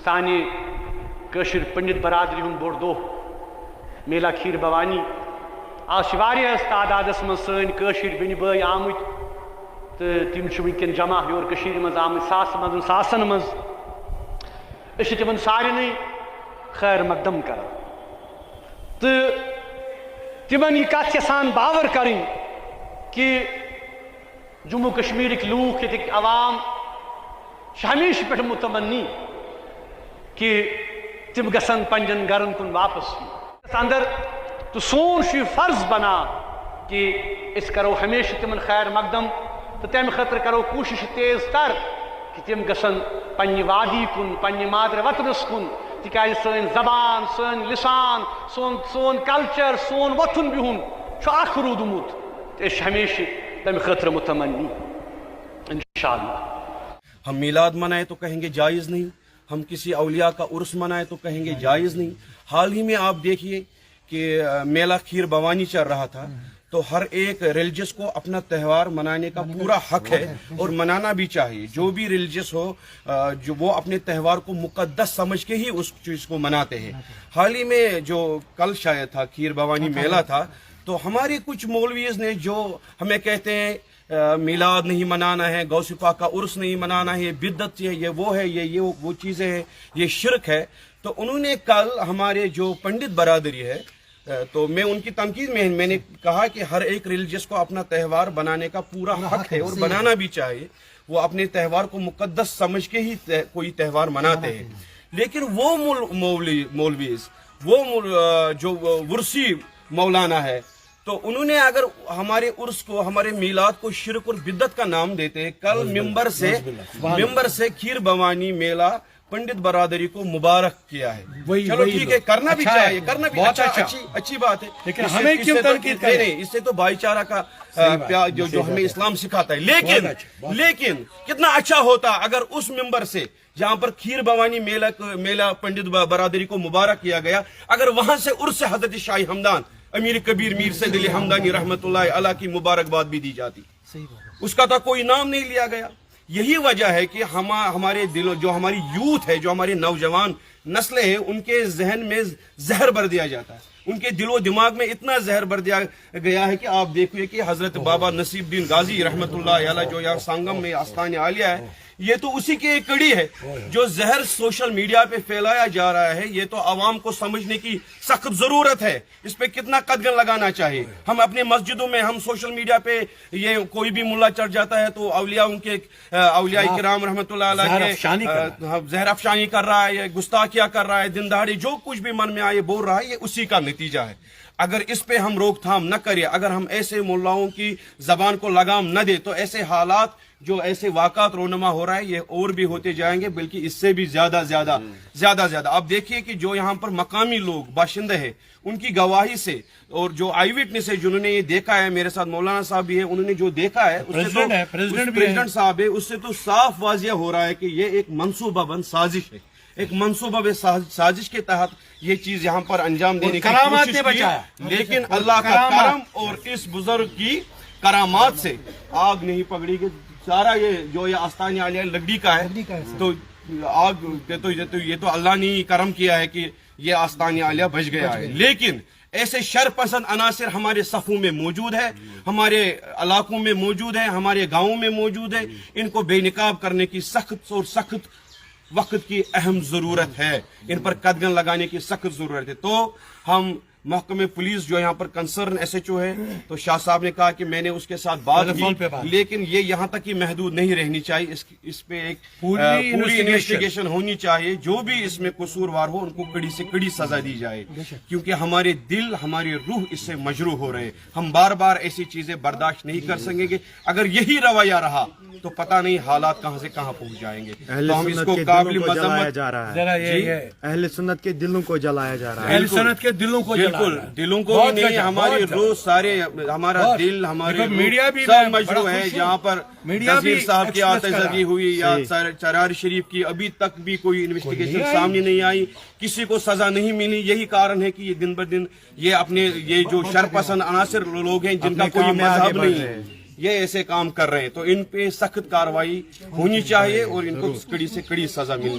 سانہ کشر پنڈت برادری ہند بوڑ دہ میلا کھیر بھوانی آج واریاہس تعدادس من سن کشر بین بھائی آمت تو تم ونکن جمع یور کشیر مز آمت ساسن مز تمن سارے خیر مقدم کر تو تمن یہ کت یسان باور کریں کہ جموں کشمیر لوگ یہ عوام ہمیشہ پہ متمنی کہ تم گھن پنجن گرن کن واپس اندر تو سون یہ فرض بنا کہ اس کرو ہمیشہ تمن خیر مقدم تو تمہ خاطر کرو کوشش تیز تر کہ تم گھن پنہ وادی کن پنہ مادر وطنس کن تکیاز سن زبان سن لسان سون کلچر سون وتھن بہن اخ رودمت ہمیشہ تمہ خاطر متمنی انشاءاللہ۔ ہم میلاد منائے تو کہیں گے جائز نہیں، ہم کسی اولیاء کا عرس منائے تو کہیں گے جائز نہیں۔ حال ہی میں آپ دیکھیے کہ میلہ کھیر بھوانی چل رہا تھا، تو ہر ایک ریلیجس کو اپنا تہوار منانے کا پورا حق ہے اور منانا بھی چاہیے۔ جو بھی ریلیجس ہو جو وہ اپنے تہوار کو مقدس سمجھ کے ہی اس چیز کو مناتے ہیں۔ حال ہی میں جو کل شاید تھا کھیر بھوانی میلہ تھا، تو ہمارے کچھ مولویز نے جو ہمیں کہتے ہیں میلاد نہیں منانا ہے، غوث پاک کا عرس نہیں منانا ہے، بدعت ہے، یہ وہ ہے، یہ وہ چیزیں ہیں، یہ شرک ہے، تو انہوں نے کل ہمارے جو پنڈت برادری ہے تو میں ان کی تنقید میں نے کہا کہ ہر ایک ریلیجس کو اپنا تہوار بنانے کا پورا حق ہے اور بنانا بھی چاہیے۔ وہ اپنے تہوار کو مقدس سمجھ کے ہی کوئی تہوار مناتے ہیں، لیکن وہ مولویز وہ جو ورسی مولانا ہے، تو انہوں نے اگر ہمارے عرس کو ہمارے میلاد کو شرک اور بدعت کا نام دیتے ہیں، کل ممبر سے کھیر بھوانی میلہ پنڈت برادری کو مبارک کیا ہے۔ چلو ٹھیک ہے، کرنا بھی چاہیے، کرنا بھی اچھی بات ہے، لیکن ہمیں کیوں تنقید کریں؟ نہیں، اس سے تو بھائی چارہ کا جو ہمیں اسلام سکھاتا ہے، لیکن کتنا اچھا ہوتا اگر اس ممبر سے جہاں پر کھیر بھوانی میلہ پنڈت برادری کو مبارک کیا گیا، اگر وہاں سے عرس حضرت شاہی ہمدان امیر کبیر میر سید علی ہمدانی رحمۃ اللہ علیہ کی مبارکباد بھی دی جاتی، اس کا تو کوئی نام نہیں لیا گیا۔ یہی وجہ ہے کہ ہمارے دلوں جو ہماری یوتھ ہے، جو ہمارے نوجوان نسلیں ہیں، ان کے ذہن میں زہر بھر دیا جاتا ہے، ان کے دل و دماغ میں اتنا زہر بھر دیا گیا ہے کہ آپ دیکھیے کہ حضرت بابا نصیب الدین غازی رحمۃ اللہ علیہ جو یہاں سانگم میں آستان عالیہ ہے، یہ تو اسی کی ایک کڑی ہے۔ جو زہر سوشل میڈیا پہ پھیلایا جا رہا ہے، یہ تو عوام کو سمجھنے کی سخت ضرورت ہے، اس پہ کتنا قدغن لگانا چاہیے۔ ہم اپنے مسجدوں میں ہم سوشل میڈیا پہ یہ کوئی بھی ملا چڑھ جاتا ہے تو اولیاء کرام رحمۃ اللہ علیہ کے زہر افشانی کر رہا ہے، یہ گستاخیاں کر رہا ہے، دن دہاڑی جو کچھ بھی من میں آئے بول رہا ہے، یہ اسی کا نتیجہ ہے۔ اگر اس پہ ہم روک تھام نہ کریں، اگر ہم ایسے ملاؤں کی زبان کو لگام نہ دیں، تو ایسے حالات جو ایسے واقعات رونما ہو رہا ہے یہ اور بھی ہوتے جائیں گے، بلکہ اس سے بھی زیادہ۔ اب دیکھیے کہ جو یہاں پر مقامی لوگ باشندے ہیں، ان کی گواہی سے اور جو آئی وٹنس ہے جنہوں نے یہ دیکھا ہے، میرے ساتھ مولانا صاحب بھی ہے، انہوں نے جو دیکھا ہے، پریزیڈنٹ صاحب ہے، اس سے تو صاف واضح ہو رہا ہے کہ یہ ایک منصوبہ بند سازش ہے، ایک منصوبہ بند سازش کے تحت یہ چیز یہاں پر انجام دینے کی کوشش کی ہے، لیکن اللہ کا کرم اور اس بزرگ کی کرامات سے آگ نہیں پکڑی کہ سارا یہ آستان عالیہ لکڑی کا ہے، تو آگ یہ تو اللہ نے کرم کیا ہے کہ یہ آستان عالیہ بچ گیا ہے۔ لیکن ایسے شر پسند عناصر ہمارے صفوں میں موجود ہے، ہمارے علاقوں میں موجود ہے، ہمارے گاؤں میں موجود ہے، ان کو بے نقاب کرنے کی سخت وقت کی اہم ضرورت ہے، ان پر قدغن لگانے کی سخت ضرورت ہے۔ تو ہم محکمہ پولیس جو یہاں پر کنسرن ایس ایچ او ہے، تو شاہ صاحب نے کہا کہ میں نے اس کے ساتھ بات کی، لیکن یہ یہاں تک ہی محدود نہیں رہنی چاہیے، اس پہ ایک پوری انویسٹیگیشن ہونی چاہیے، جو بھی اس میں قصوروار ہو ان کو کڑی سے کڑی سزا دی جائے، کیونکہ ہمارے دل ہماری روح اس سے مجروح ہو رہے ہیں۔ ہم بار بار ایسی چیزیں برداشت نہیں کر سکیں گے، اگر یہی رویہ رہا تو پتہ نہیں حالات کہاں سے کہاں پہنچ جائیں گے۔ تو ہم اس کو قابل مذمت، اہل سنت کے دلوں کو جلایا جا رہا ہے، اہل سنت کے دلوں کو بالکل دلوں کو بھی نہیں، ہماری روح سارے، ہمارا دل، ہماری میڈیا بھی سب مجروح ہے۔ جہاں پر نذیر صاحب کی آتشزدی ہوئی یا چرار شریف کی، ابھی تک بھی کوئی انویسٹیگیشن سامنے نہیں آئی، کسی کو سزا نہیں ملی۔ یہی کارن ہے کہ یہ دن بدن یہ جو شرپسند عناصر لوگ ہیں جن کا کوئی مذہب نہیں ہے، یہ ایسے کام کر رہے ہیں، تو ان پہ سخت کارروائی ہونی چاہیے اور ان کو کڑی سے کڑی سزا ملنی